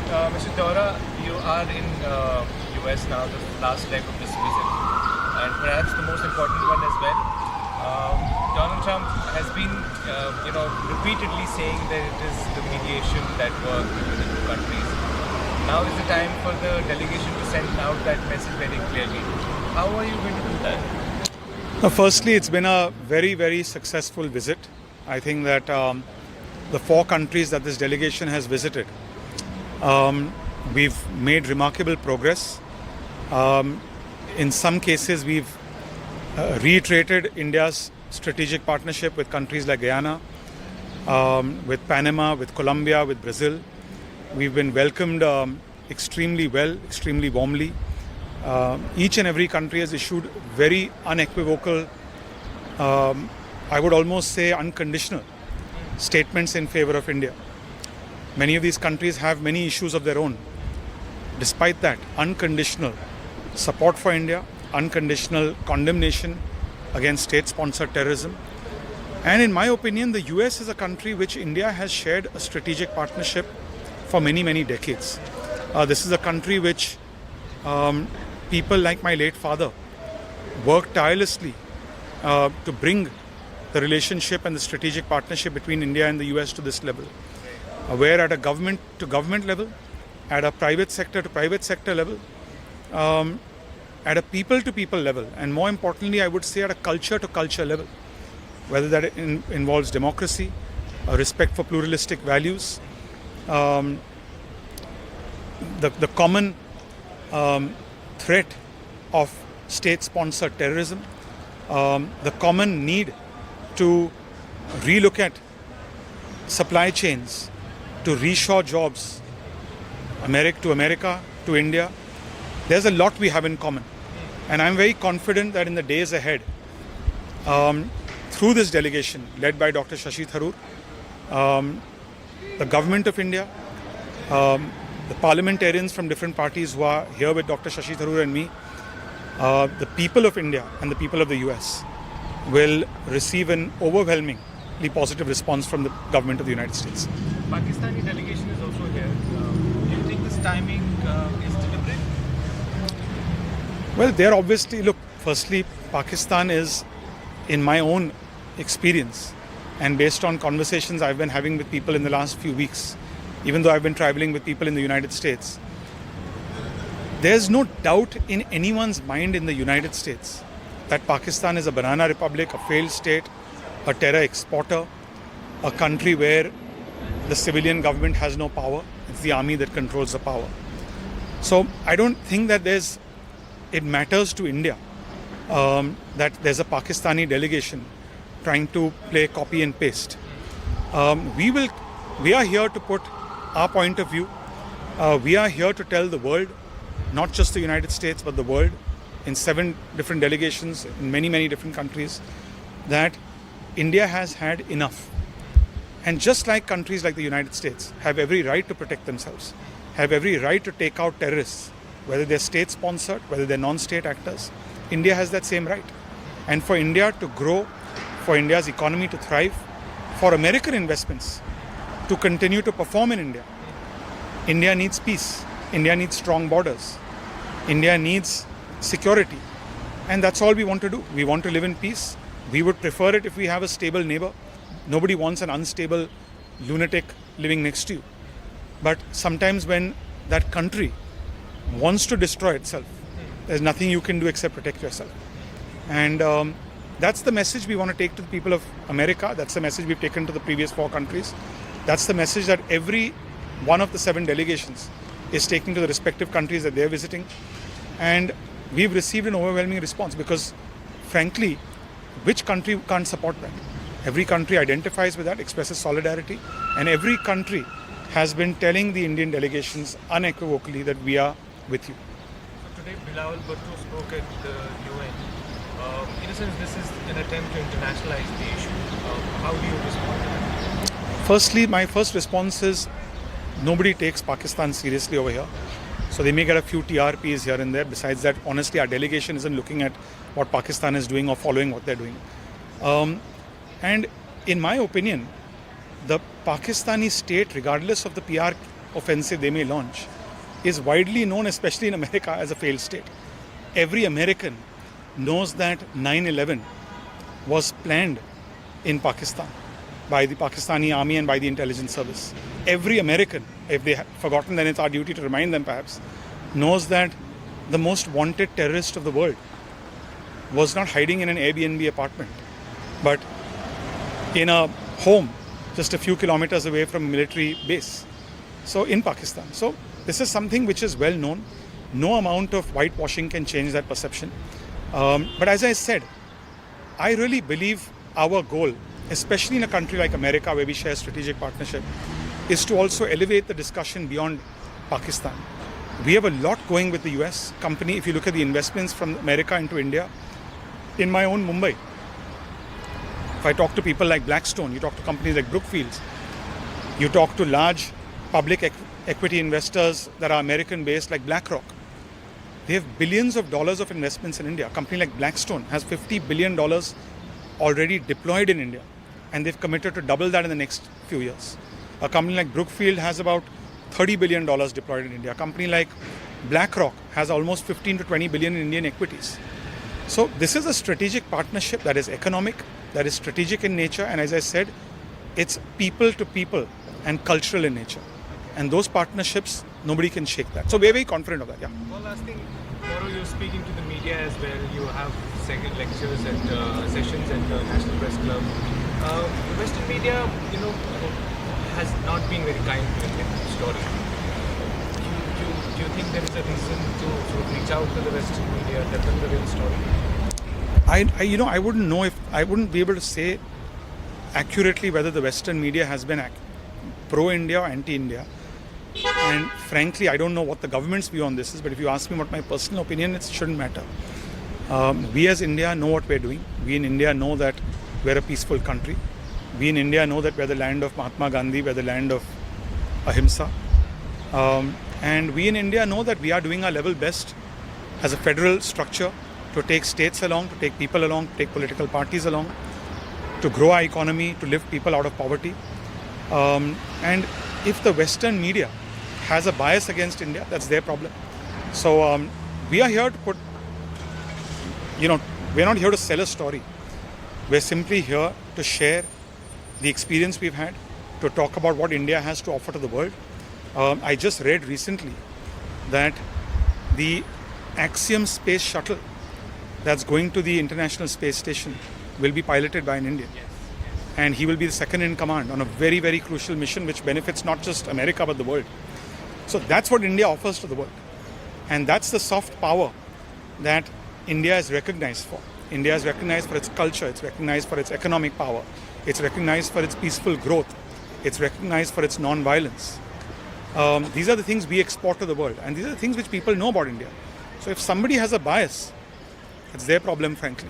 Mr. Deora, you are in US now, the last leg of this visit, and perhaps the most important one as well. Donald Trump has been, repeatedly saying that it is the mediation that works between the two countries. Now is the time for the delegation to send out that message very clearly. How are you going to do that? Firstly, it's been a very, very successful visit. I think that the 4 countries that this delegation has visited, we've made remarkable progress. In some cases, we've reiterated India's strategic partnership with countries like Guyana, with Panama, with Colombia, with Brazil. We've been welcomed extremely well, extremely warmly. Each and every country has issued very unequivocal, I would almost say unconditional statements in favor of India. Many of these countries have many issues of their own. Despite that, unconditional support for India, unconditional condemnation against state-sponsored terrorism. And in my opinion, the US is a country which India has shared a strategic partnership for many, many decades. This is a country which people like my late father worked tirelessly to bring the relationship and the strategic partnership between India and the US to this level, where at a government to government level, at a private sector to private sector level, at a people to people level, and more importantly, I would say at a culture to culture level, whether that involves democracy, respect for pluralistic values, the common threat of state-sponsored terrorism, the common need to relook at supply chains, to reshore jobs, America to India. There's a lot we have in common. And I'm very confident that in the days ahead, through this delegation led by Dr. Shashi Tharoor, the government of India, the parliamentarians from different parties who are here with Dr. Shashi Tharoor and me, the people of India and the people of the US will receive an overwhelmingly positive response from the government of the United States. Pakistani delegation is also here. Do you think this timing is deliberate? Well, they're obviously, look, firstly, Pakistan is, in my own experience and based on conversations I've been having with people in the last few weeks, even though I've been traveling with people in the United States, there's no doubt in anyone's mind in the United States that Pakistan is a banana republic, a failed state, a terror exporter, a country where the civilian government has no power. It's the army that controls the power. So I don't think that it matters to India that there's a Pakistani delegation trying to play copy and paste. We are here to put our point of view. We are here to tell the world, not just the United States, but the world, in 7 different delegations in many, many different countries, that India has had enough. And just like countries like the United States have every right to protect themselves, have every right to take out terrorists, whether they're state-sponsored, whether they're non-state actors, India has that same right. And for India to grow, for India's economy to thrive, for American investments to continue to perform in India, India needs peace. India needs strong borders. India needs security. And that's all we want to do. We want to live in peace. We would prefer it if we have a stable neighbor. Nobody wants an unstable lunatic living next to you. But sometimes when that country wants to destroy itself, there's nothing you can do except protect yourself. And that's the message we want to take to the people of America. That's the message we've taken to the previous 4 countries. That's the message that every one of the 7 delegations is taking to the respective countries that they're visiting. And we've received an overwhelming response because, frankly, which country can't support that? Every country identifies with that, expresses solidarity, and every country has been telling the Indian delegations unequivocally that we are with you. So today, Bilal Bhutto spoke at the UN. In a sense, this is an attempt to internationalize the issue. How do you respond to that? Firstly, my first response is nobody takes Pakistan seriously over here. So they may get a few TRPs here and there. Besides that, honestly, our delegation isn't looking at what Pakistan is doing or following what they're doing. And in my opinion, the Pakistani state, regardless of the offensive they may launch is widely known, especially in America, as a failed state. Every American knows that 9/11 was planned in Pakistan by the Pakistani army and by the intelligence service. Every American, if they have forgotten, then it's our duty to remind them perhaps, knows that the most wanted terrorist of the world was not hiding in an Airbnb apartment, but in a home just a few kilometers away from a military base. So in Pakistan. So this is something which is well known. No amount of whitewashing can change that perception. But as I said, I really believe our goal, especially in a country like America where we share strategic partnership, is to also elevate the discussion beyond Pakistan. We have a lot going with the US company. If you look at the investments from America into India, in my own Mumbai, if I talk to people like Blackstone, you talk to companies like Brookfield, you talk to large public equity investors that are American based like BlackRock, they have billions of dollars of investments in India. A company like Blackstone has $50 billion already deployed in India, and they've committed to double that in the next few years. A company like Brookfield has about $30 billion deployed in India. A company like BlackRock has almost 15 to 20 billion in Indian equities. So this is a strategic partnership that is economic, that is strategic in nature, and as I said, it's people to people and cultural in nature. And those partnerships, nobody can shake that. So we're very confident of that, yeah. One last thing, Deora, you're speaking to the media as well. You have second lectures and sessions at the National Press Club. The Western media, has not been very kind to the Indian story. Do you think there is a reason to reach out to the Western media, tell them the real story? I wouldn't know I wouldn't be able to say accurately whether the Western media has been pro-India or anti-India. And frankly, I don't know what the government's view on this is, but if you ask me what my personal opinion, it shouldn't matter. We as India know what we're doing. We in India know that we're a peaceful country. We in India know that we're the land of Mahatma Gandhi, we're the land of Ahimsa. And we in India know that we are doing our level best as a federal structure to take states along, to take people along, to take political parties along, to grow our economy, to lift people out of poverty. And if the Western media has a bias against India, that's their problem. So we are here to put, we're not here to sell a story. We're simply here to share the experience we've had, to talk about what India has to offer to the world. I just read recently that the Axiom space shuttle that's going to the International Space Station will be piloted by an Indian. Yes. And he will be the second in command on a very, very crucial mission which benefits not just America but the world. So that's what India offers to the world. And that's the soft power that India is recognized for. India is recognized for its culture, it's recognized for its economic power, it's recognized for its peaceful growth, it's recognized for its non-violence. These are the things we export to the world, and these are the things which people know about India. So if somebody has a bias, it's their problem, frankly.